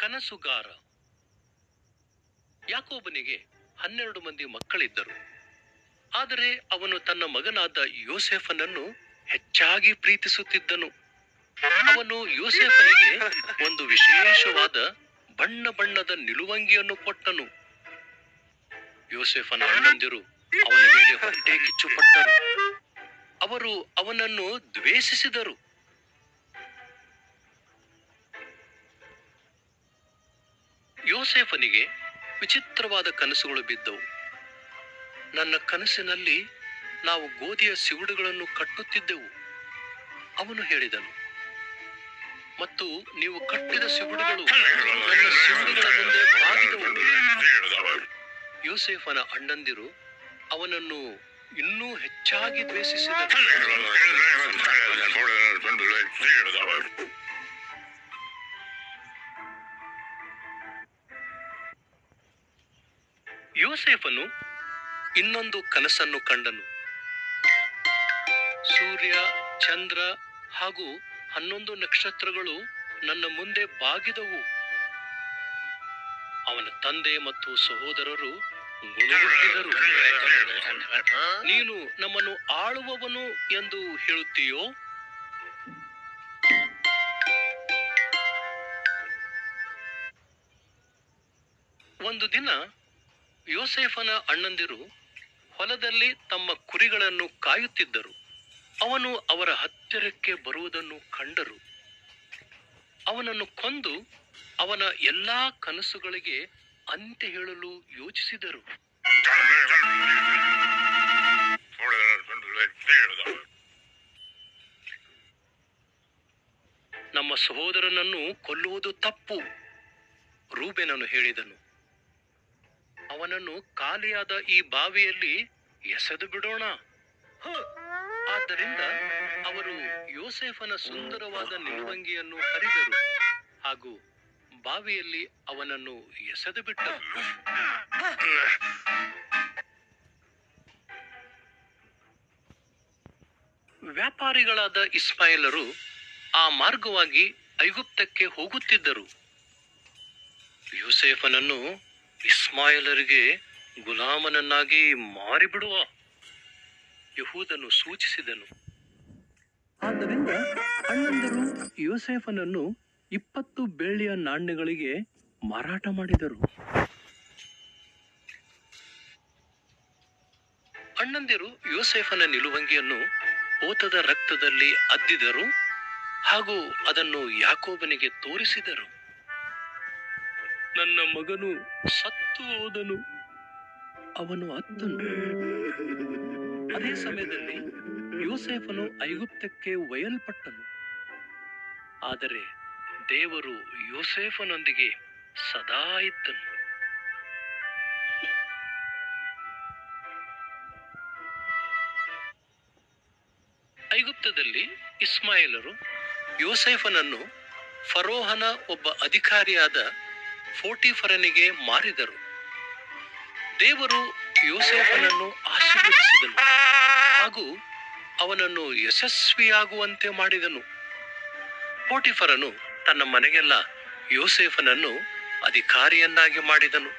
ಕನಸುಗಾರ. ಯಾಕೋಬನಿಗೆ 12 ಮಂದಿ ಮಕ್ಕಳಿದ್ದರು. ಆದರೆ ಅವನು ತನ್ನ ಮಗನಾದ ಯೋಸೇಫನನ್ನು ಹೆಚ್ಚಾಗಿ ಪ್ರೀತಿಸುತ್ತಿದ್ದನು. ಅವನು ಯೋಸೇಫನಿಗೆ ಒಂದು ವಿಶೇಷವಾದ ಬಣ್ಣ ಬಣ್ಣದ ನಿಲುವಂಗಿಯನ್ನು ಕೊಟ್ಟನು. ಯೋಸೇಫನ ಅಣ್ಣಂದಿರು ಅವನ ಮೇಲೆ ಹೊಟ್ಟೆ ಕಿಚ್ಚುಪಟ್ಟರು. ಅವರು ಅವನನ್ನು ದ್ವೇಷಿಸಿದರು. ಯೋಸೇಫನಿಗೆ ವಿಚಿತ್ರವಾದ ಕನಸುಗಳು ಬಿದ್ದವು. ನನ್ನ ಕನಸಿನಲ್ಲಿ ನಾವು ಗೋಧಿಯ ಸಿವುಡುಗಳನ್ನು ಕಟ್ಟುತ್ತಿದ್ದೆವು. ಅವನು ಹೇಳಿದನು, ಮತ್ತು ನೀವು ಕಟ್ಟಿದ ಸಿವುಡುಗಳು ನನ್ನ ಸಿವುಡುಗಳ ಮುಂದೆ ಬಾಗಿದವು. ಯೋಸೇಫನ ಅಣ್ಣಂದಿರು ಅವನನ್ನು ಇನ್ನೂ ಹೆಚ್ಚಾಗಿ ದ್ವೇಷಿಸಿದರು. ಯೋಸೇಫನು ಇನ್ನೊಂದು ಕನಸನ್ನು ಕಂಡನು. ಸೂರ್ಯ, ಚಂದ್ರ ಹಾಗೂ 11 ನಕ್ಷತ್ರಗಳು ನನ್ನ ಮುಂದೆ ಬಾಗಿದವು. ಅವನ ತಂದೆ ಮತ್ತು ಸಹೋದರರು ಗುಣಗುಟ್ಟಿದರು. ನೀನು ನಮ್ಮನ್ನು ಆಳುವವನು ಎಂದು ಹೇಳುತ್ತೀಯೋ? ಒಂದು ದಿನ ಯೋಸೇಫನ ಅಣ್ಣಂದಿರು ಹೊಲದಲ್ಲಿ ತಮ್ಮ ಕುರಿಗಳನ್ನು ಕಾಯುತ್ತಿದ್ದರು. ಅವನು ಅವರ ಹತ್ತಿರಕ್ಕೆ ಬರುವುದನ್ನು ಕಂಡರು. ಅವನನ್ನು ಕೊಂದು ಅವನ ಎಲ್ಲಾ ಕನಸುಗಳಿಗೆ ಅಂತ್ಯ ಹೇಳಲು ಯೋಚಿಸಿದರು. ನಮ್ಮ ಸಹೋದರನನ್ನು ಕೊಲ್ಲುವುದು ತಪ್ಪು, ರೂಬೇನನು ಹೇಳಿದನು. ಅವನನ್ನು ಖಾಲಿಯಾದ ಈ ಬಾವಿಯಲ್ಲಿ ಎಸೆದು ಬಿಡೋಣ. ಆದ್ದರಿಂದ ಅವರು ಯೋಸೇಫನ ಸುಂದರವಾದ ನಿಲುವಂಗಿಯನ್ನು ಹರಿದರು ಹಾಗೂ ಬಾವಿಯಲ್ಲಿ ಅವನನ್ನು ಎಸೆದು ಬಿಟ್ಟರು. ವ್ಯಾಪಾರಿಗಳಾದ ಇಸ್ಮಾಯೇಲರು ಆ ಮಾರ್ಗವಾಗಿ ಐಗುಪ್ತಕ್ಕೆ ಹೋಗುತ್ತಿದ್ದರು. ಯೋಸೇಫನನ್ನು ಇಸ್ಮಾಯೇಲರಿಗೆ ಗುಲಾಮನನ್ನಾಗಿ ಮಾರಿಬಿಡುವ ಯೆಹೂದನು ಸೂಚಿಸಿದನು. ಆದ್ದರಿಂದ ಅಣ್ಣಂದಿರು ಯೋಸೇಫನನ್ನು 20 ಬೆಳ್ಳಿಯ ನಾಣ್ಯಗಳಿಗೆ ಮಾರಾಟ ಮಾಡಿದರು. ಅಣ್ಣಂದಿರು ಯೋಸೇಫನ ನಿಲುವಂಗಿಯನ್ನು ಓತದ ರಕ್ತದಲ್ಲಿ ಅದ್ದಿದರು ಹಾಗೂ ಅದನ್ನು ಯಾಕೋಬನಿಗೆ ತೋರಿಸಿದರು. ನನ್ನ ಮಗನು ಸತ್ತು ಹೋದನು, ಅವನು ಅತ್ತನು. ಅದೇ ಸಮಯದಲ್ಲಿ ಯೋಸೇಫನು ಐಗುಪ್ತಕ್ಕೆ ಒಯ್ಯಲ್ಪಟ್ಟನು. ಆದರೆ ದೇವರು ಯೋಸೇಫನೊಂದಿಗೆ ಸದಾ ಇದ್ದನು. ಐಗುಪ್ತದಲ್ಲಿ ಇಸ್ಮಾಯೇಲರು ಯೋಸೇಫನನ್ನು ಫರೋಹನ ಒಬ್ಬ ಅಧಿಕಾರಿಯಾದ ಪೋಟಿಫರನಿಗೆ ಮಾರಿದರು. ದೇವರು ಯೋಸೇಫನನ್ನು ಆಶೀರ್ವದಿಸಿದನು ಹಾಗೂ ಅವನನ್ನು ಯಶಸ್ವಿಯಾಗುವಂತೆ ಮಾಡಿದನು. ಪೋಟಿಫರನು ತನ್ನ ಮನೆಗೆಲ್ಲ ಯೋಸೇಫನನ್ನು ಅಧಿಕಾರಿಯನ್ನಾಗಿ ಮಾಡಿದನು.